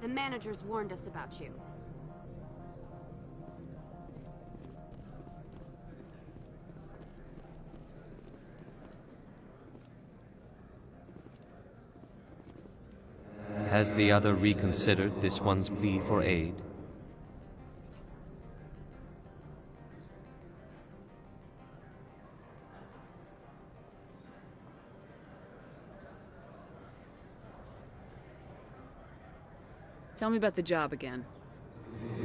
The managers warned us about you. Has the other reconsidered this one's plea for aid? Tell me about the job again.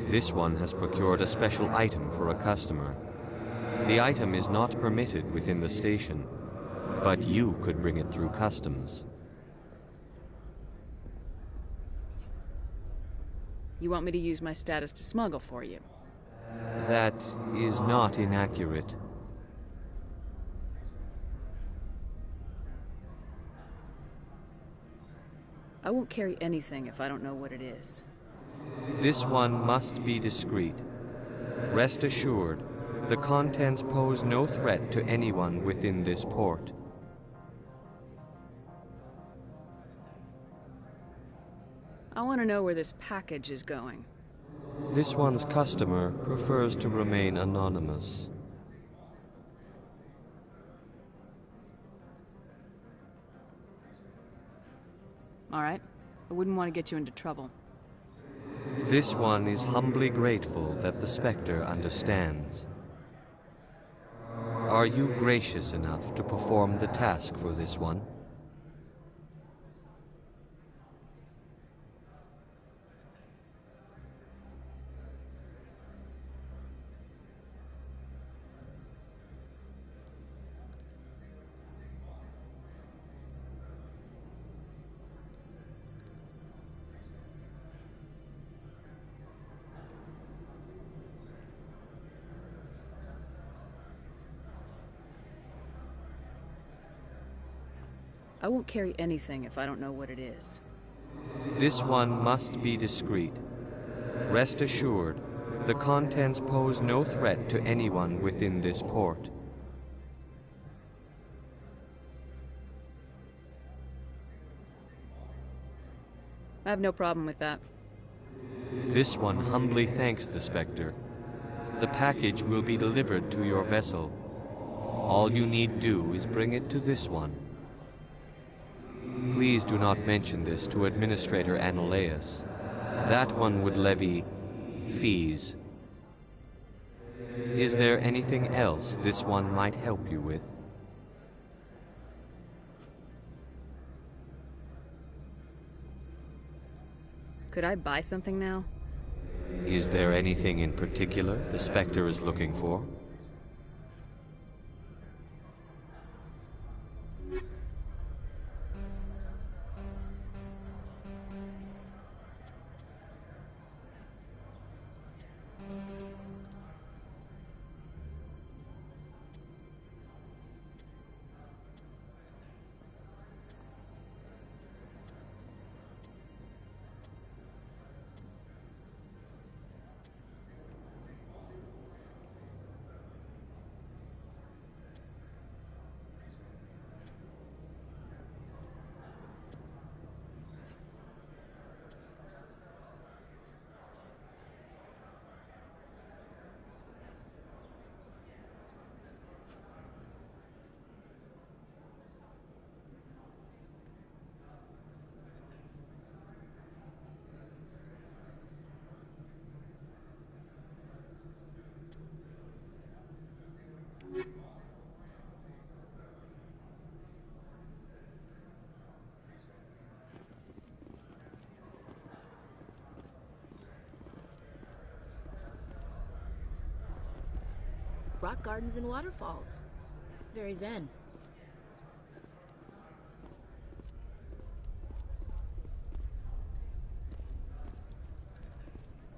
This one has procured a special item for a customer. The item is not permitted within the station, but you could bring it through customs. You want me to use my status to smuggle for you? That is not inaccurate. I won't carry anything if I don't know what it is. This one must be discreet. Rest assured, the contents pose no threat to anyone within this port. I want to know where this package is going. This one's customer prefers to remain anonymous. All right. I wouldn't want to get you into trouble. This one is humbly grateful that the Spectre understands. Are you gracious enough to perform the task for this one? I won't carry anything if I don't know what it is. This one must be discreet. Rest assured, the contents pose no threat to anyone within this port. I have no problem with that. This one humbly thanks the Spectre. The package will be delivered to your vessel. All you need do is bring it to this one. Please do not mention this to Administrator Annaleus. That one would levy fees. Is there anything else this one might help you with? Could I buy something now? Is there anything in particular the Spectre is looking for? Rock gardens and waterfalls. Very zen.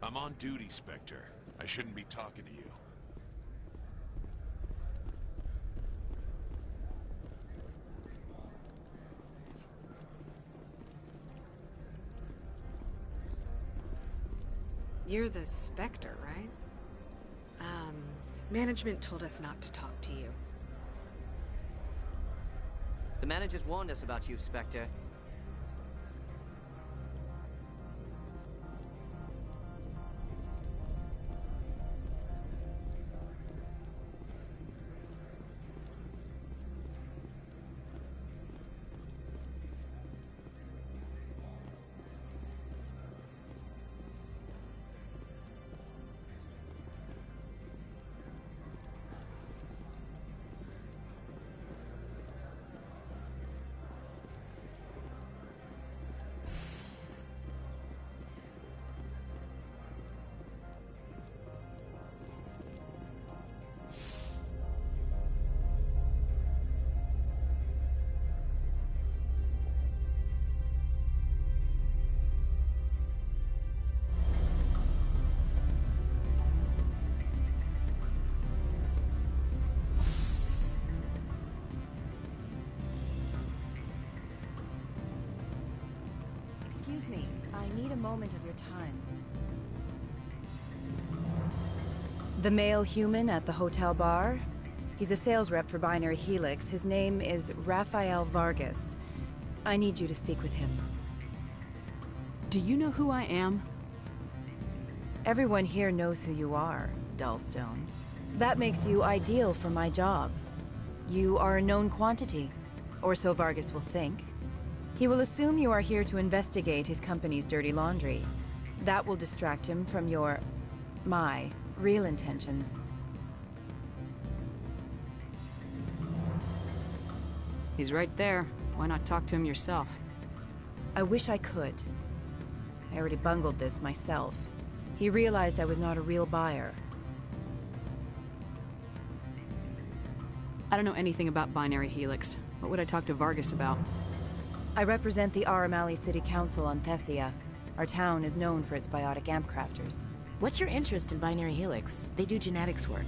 I'm on duty, Spectre. I shouldn't be talking to you. You're the Spectre, right? Management told us not to talk to you. The managers warned us about you, Spectre. I need a moment of your time. The male human at the hotel bar? He's a sales rep for Binary Helix. His name is Rafael Vargas. I need you to speak with him. Do you know who I am? Everyone here knows who you are, Dullstone. That makes you ideal for my job. You are a known quantity, or so Vargas will think. He will assume you are here to investigate his company's dirty laundry. That will distract him from my real intentions. He's right there. Why not talk to him yourself? I wish I could. I already bungled this myself. He realized I was not a real buyer. I don't know anything about Binary Helix. What would I talk to Vargas about? I represent the Aramali City Council on Thessia. Our town is known for its biotic amp crafters. What's your interest in Binary Helix? They do genetics work.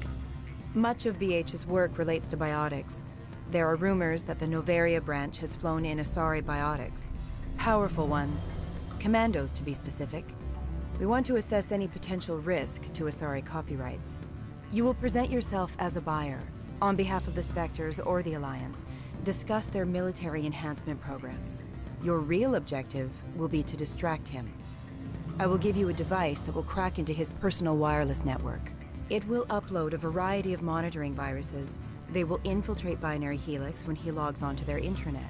Much of BH's work relates to biotics. There are rumors that the Novaria branch has flown in Asari biotics. Powerful ones. Commandos, to be specific. We want to assess any potential risk to Asari copyrights. You will present yourself as a buyer, on behalf of the Spectres or the Alliance. Discuss their military enhancement programs. Your real objective will be to distract him. I will give you a device that will crack into his personal wireless network. It will upload a variety of monitoring viruses. They will infiltrate Binary Helix when he logs onto their intranet.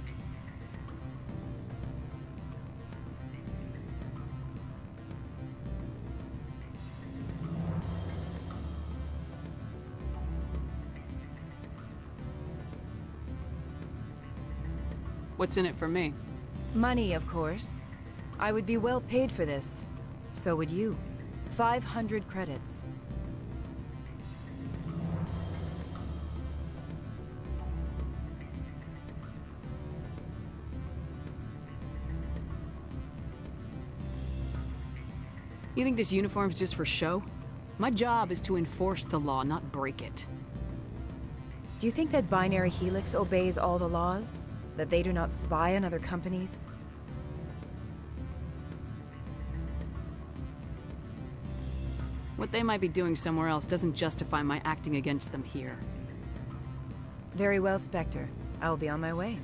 What's in it for me? Money, of course. I would be well paid for this. So would you. 500 credits. You think this uniform's just for show? My job is to enforce the law, not break it. Do you think that Binary Helix obeys all the laws? That they do not spy on other companies? What they might be doing somewhere else doesn't justify my acting against them here. Very well, Spectre. I will be on my way.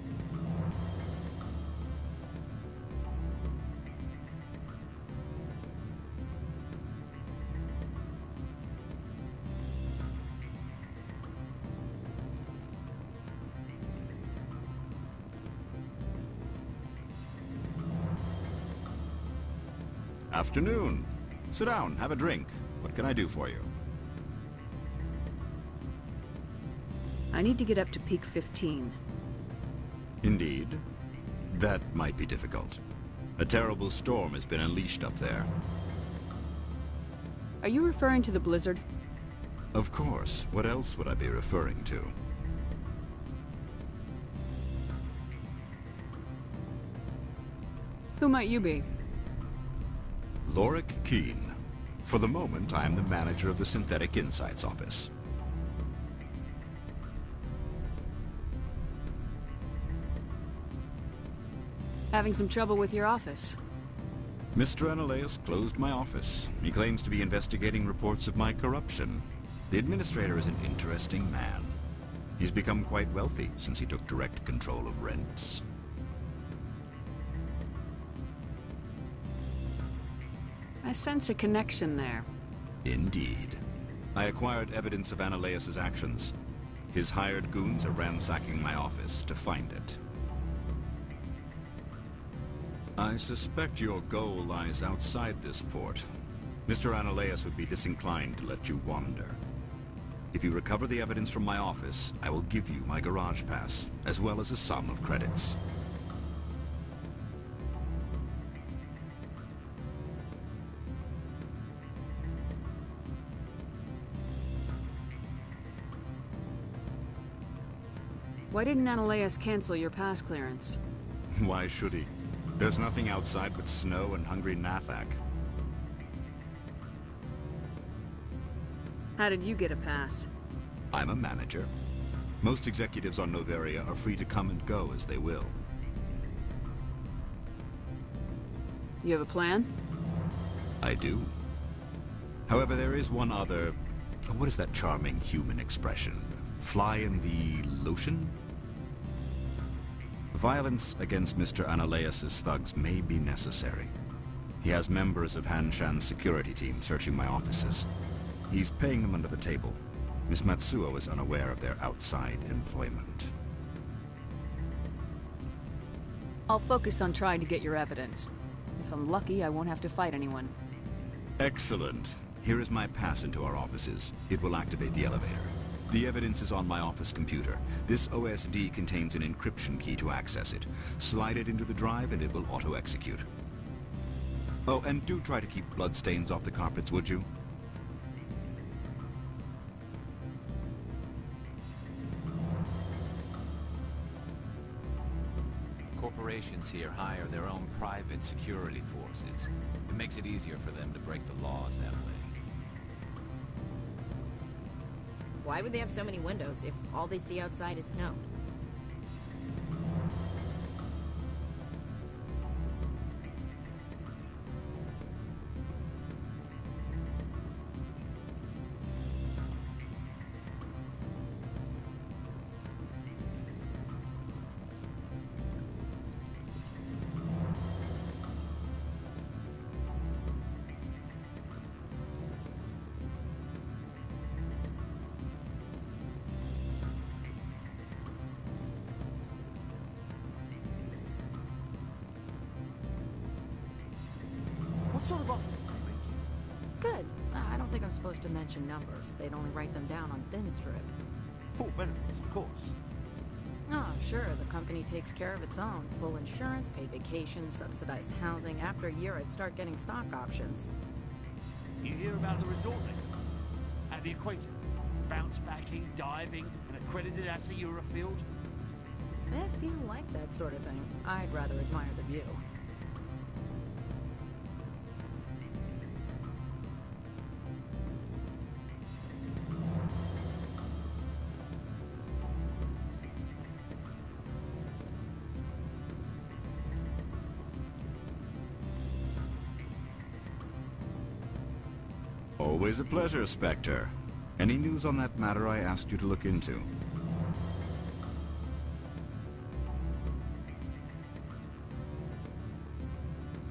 Afternoon. Sit down, have a drink. What can I do for you? I need to get up to peak 15. Indeed. That might be difficult. A terrible storm has been unleashed up there. Are you referring to the blizzard? Of course. What else would I be referring to? Who might you be? Lorik Keen. For the moment, I am the manager of the Synthetic Insights Office. Having some trouble with your office? Mr. Analeus closed my office. He claims to be investigating reports of my corruption. The administrator is an interesting man. He's become quite wealthy since he took direct control of rents. I sense a connection there. Indeed. I acquired evidence of Analeus's actions. His hired goons are ransacking my office to find it. I suspect your goal lies outside this port. Mr. Analeus would be disinclined to let you wander. If you recover the evidence from my office, I will give you my garage pass, as well as a sum of credits. Why didn't Analeus cancel your pass clearance? Why should he? There's nothing outside but snow and hungry Nathak. How did you get a pass? I'm a manager. Most executives on Novaria are free to come and go as they will. You have a plan? I do. However, there is one other... What is that charming human expression? Fly in the lotion? Violence against Mr. Analeas' thugs may be necessary. He has members of Han Shan's security team searching my offices. He's paying them under the table. Miss Matsuo is unaware of their outside employment. I'll focus on trying to get your evidence. If I'm lucky, I won't have to fight anyone. Excellent. Here is my pass into our offices. It will activate the elevator. The evidence is on my office computer. This OSD contains an encryption key to access it. Slide it into the drive and it will auto-execute. Oh, and do try to keep bloodstains off the carpets, would you? Corporations here hire their own private security forces. It makes it easier for them to break the laws that way. Why would they have so many windows if all they see outside is snow? What sort of offer did they make you? Good. I don't think I'm supposed to mention numbers. They'd only write them down on thin strip. Full benefits, of course. Oh, sure, the company takes care of its own. Full insurance, paid vacation, subsidized housing. After a year, I'd start getting stock options. You hear about the resort then? At the equator? Bounce backing, diving, and accredited as a Eurofield? If you like that sort of thing, I'd rather admire the view. Always a pleasure, Spectre. Any news on that matter I asked you to look into?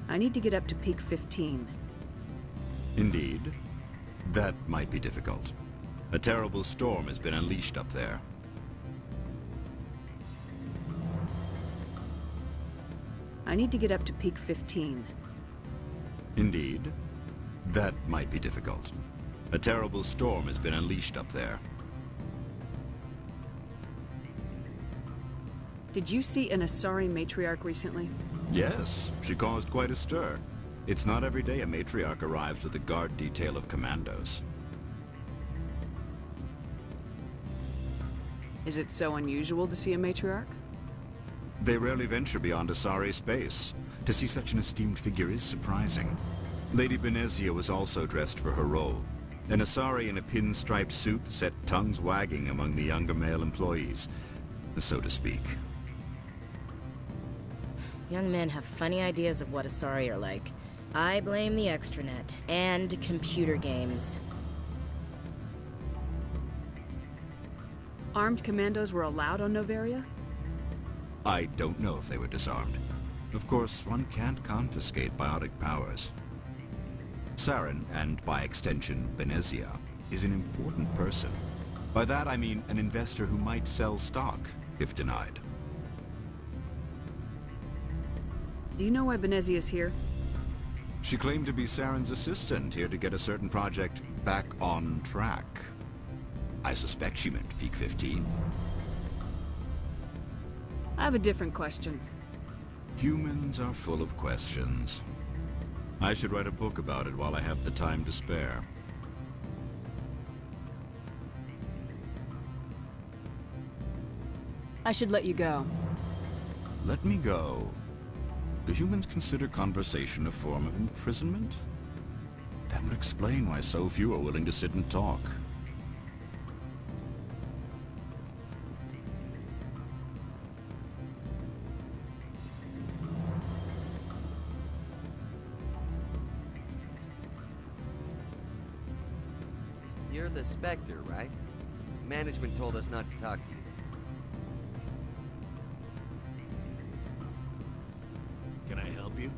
I need to get up to peak 15. Indeed. That might be difficult. A terrible storm has been unleashed up there. I need to get up to peak 15. Indeed. That might be difficult. A terrible storm has been unleashed up there. Did you see an Asari matriarch recently? Yes, she caused quite a stir. It's not every day a matriarch arrives with a guard detail of commandos. Is it so unusual to see a matriarch? They rarely venture beyond Asari space. To see such an esteemed figure is surprising. Lady Benezia was also dressed for her role. An Asari in a pinstriped suit set tongues wagging among the younger male employees, so to speak. Young men have funny ideas of what Asari are like. I blame the extranet and computer games. Armed commandos were allowed on Noveria? I don't know if they were disarmed. Of course, one can't confiscate biotic powers. Saren, and by extension, Benezia, is an important person. By that I mean an investor who might sell stock, if denied. Do you know why Benezia is here? She claimed to be Saren's assistant, here to get a certain project back on track. I suspect she meant peak 15. I have a different question. Humans are full of questions. I should write a book about it while I have the time to spare. I should let you go. Let me go. Do humans consider conversation a form of imprisonment? That would explain why so few are willing to sit and talk. You're the Spectre, right? Management told us not to talk to you. Can I help you?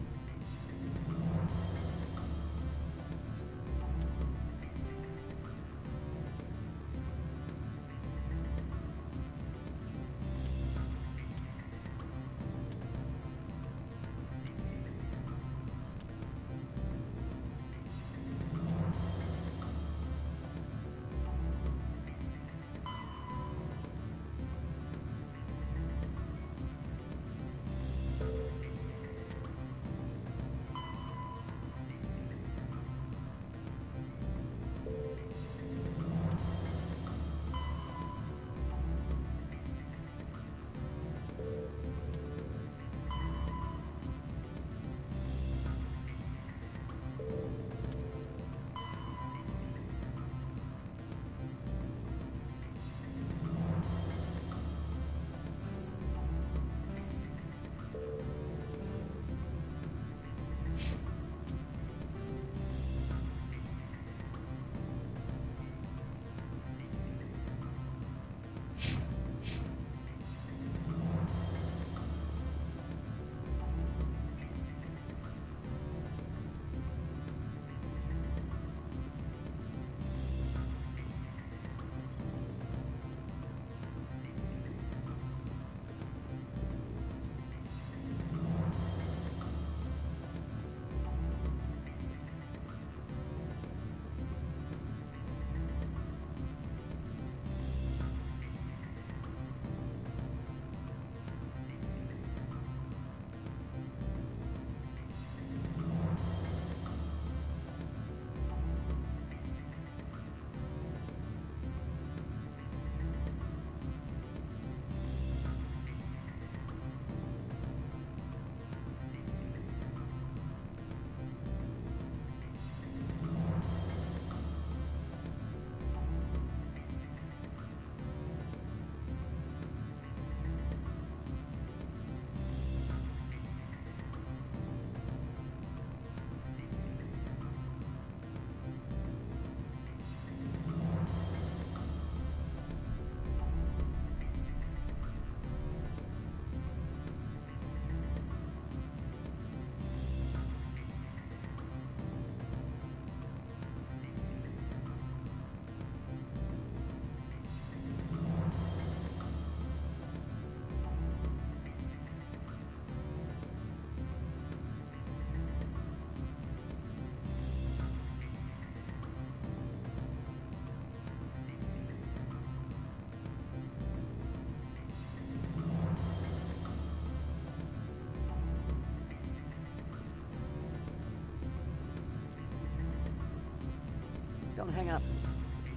Don't hang up.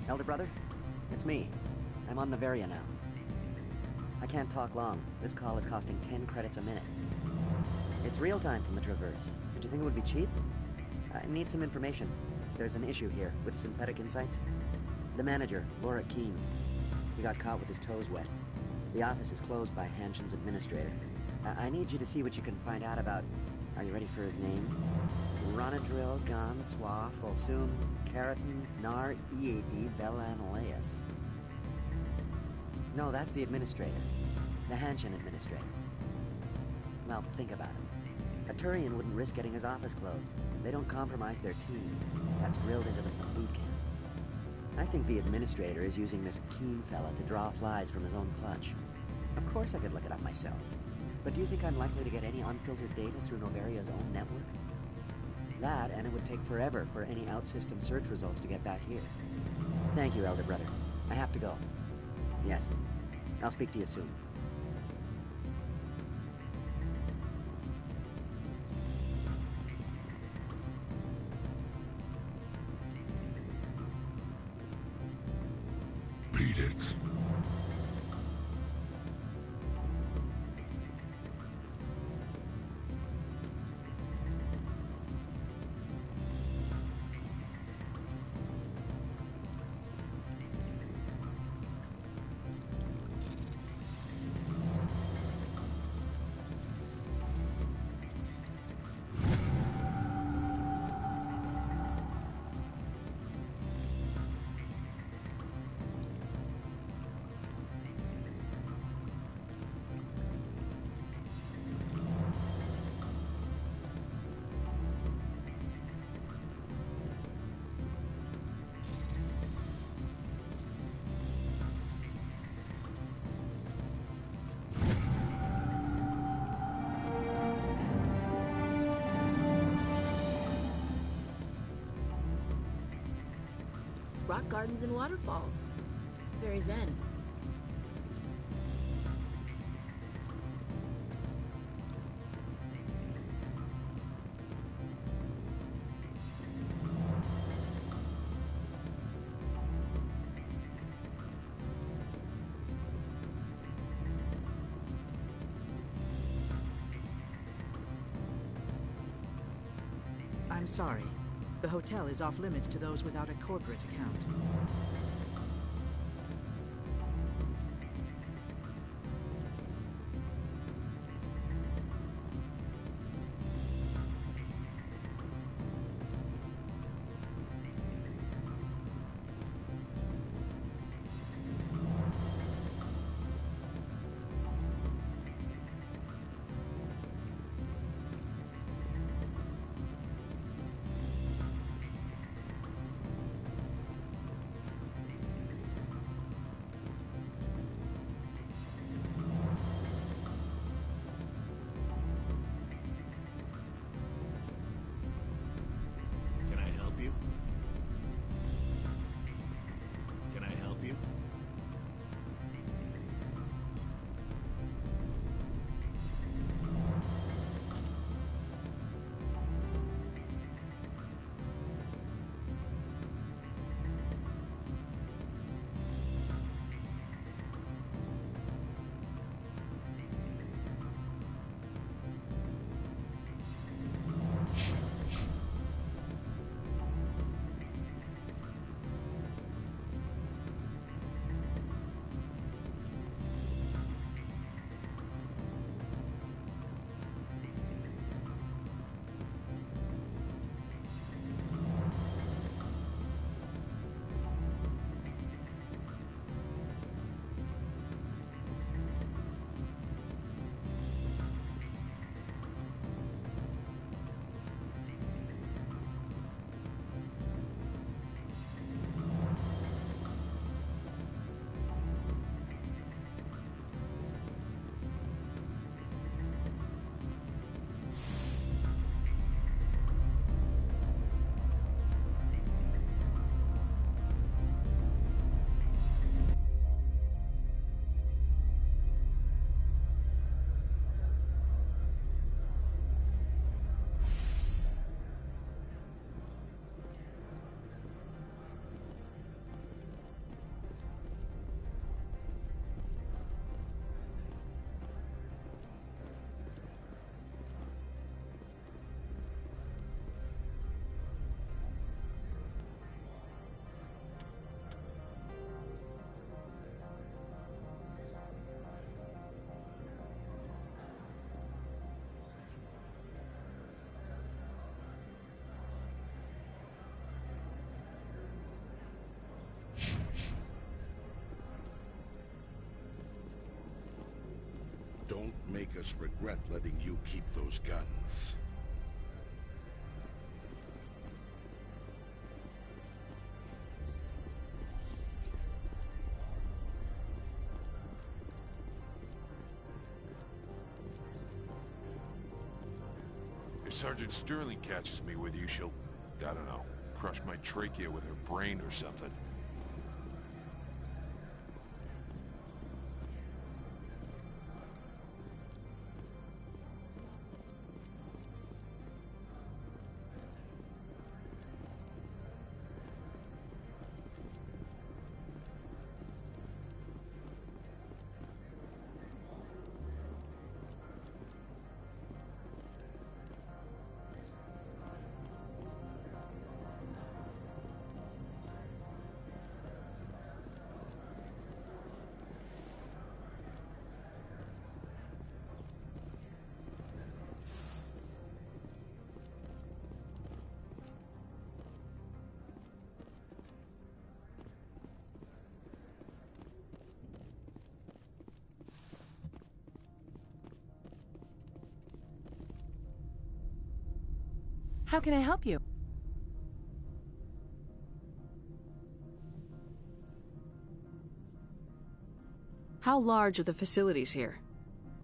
Elder brother, it's me. I'm on Novaria now. I can't talk long. This call is costing 10 credits a minute. It's real time from the Traverse. Did you think it would be cheap? I need some information. There's an issue here with Synthetic Insights. The manager, Laura Keene. He got caught with his toes wet. The office is closed by Hanshen's administrator. I need you to see what you can find out about... Are you ready for his name? Ronadril Gan Swa Folsum Keratin Nar Ead Belanaleus. No, that's the administrator. The Hanshen administrator. Well, think about it. A Turian wouldn't risk getting his office closed. They don't compromise their team. That's drilled into them from boot camp. I think the administrator is using this Keene fella to draw flies from his own clutch. Of course I could look it up myself. But do you think I'm likely to get any unfiltered data through Novaria's own network? That, and it would take forever for any out-system search results to get back here. Thank you, Elder Brother. I have to go. Yes. I'll speak to you soon. Beat it. rock gardens and waterfalls. Very zen. I'm sorry. The hotel is off limits to those without a corporate account. Don't make us regret letting you keep those guns. If Sergeant Sterling catches me with you, she'll, I don't know, crush my trachea with her brain or something. How can I help you? How large are the facilities here?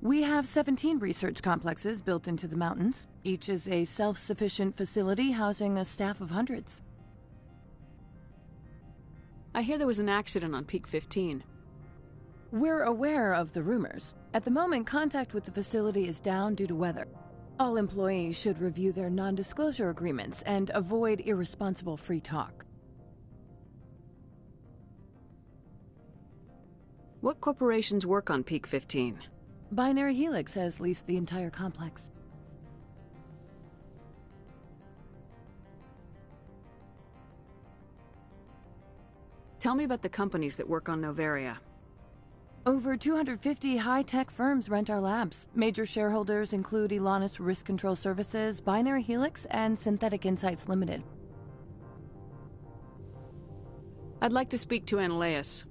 We have 17 research complexes built into the mountains. Each is a self-sufficient facility housing a staff of hundreds. I hear there was an accident on Peak 15. We're aware of the rumors. At the moment, contact with the facility is down due to weather. All employees should review their non-disclosure agreements and avoid irresponsible free talk. What corporations work on Peak 15? Binary Helix has leased the entire complex. Tell me about the companies that work on Novaria. Over 250 high-tech firms rent our labs. Major shareholders include Elanus Risk Control Services, Binary Helix, and Synthetic Insights Limited. I'd like to speak to Analeas.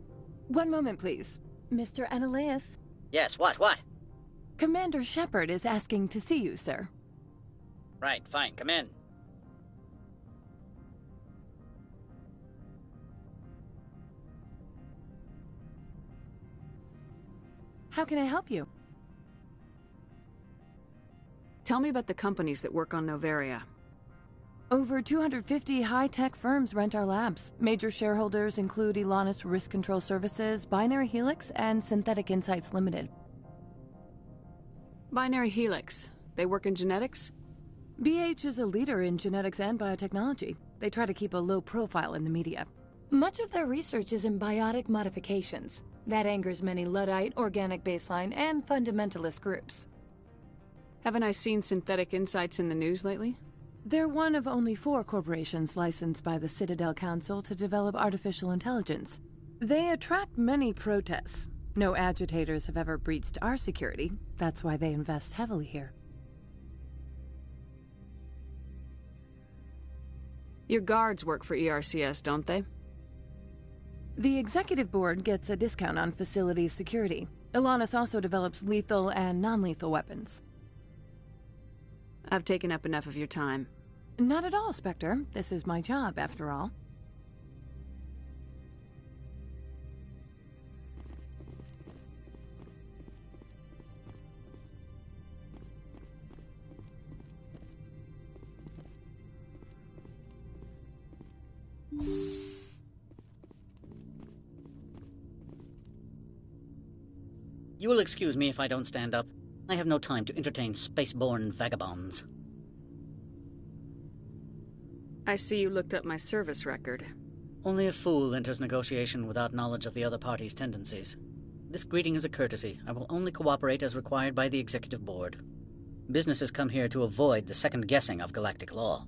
One moment, please. Mr. Analeas? Yes, what? Commander Shepard is asking to see you, sir. Right, fine, come in. How can I help you? Tell me about the companies that work on Novaria. Over 250 high-tech firms rent our labs. Major shareholders include Elanus Risk Control Services, Binary Helix, and Synthetic Insights Limited. Binary Helix. They work in genetics? BH is a leader in genetics and biotechnology. They try to keep a low profile in the media. Much of their research is in biotic modifications. That angers many Luddite, organic baseline, and fundamentalist groups. Haven't I seen Synthetic Insights in the news lately? They're one of only 4 corporations licensed by the Citadel Council to develop artificial intelligence. They attract many protests. No agitators have ever breached our security. That's why they invest heavily here. Your guards work for ERCS, don't they? The executive board gets a discount on facility security. Elanus also develops lethal and non-lethal weapons. I've taken up enough of your time. Not at all, Spectre. This is my job, after all. You will excuse me if I don't stand up. I have no time to entertain spaceborne vagabonds. I see you looked up my service record. Only a fool enters negotiation without knowledge of the other party's tendencies. This greeting is a courtesy. I will only cooperate as required by the Executive Board. Businesses come here to avoid the second guessing of galactic law.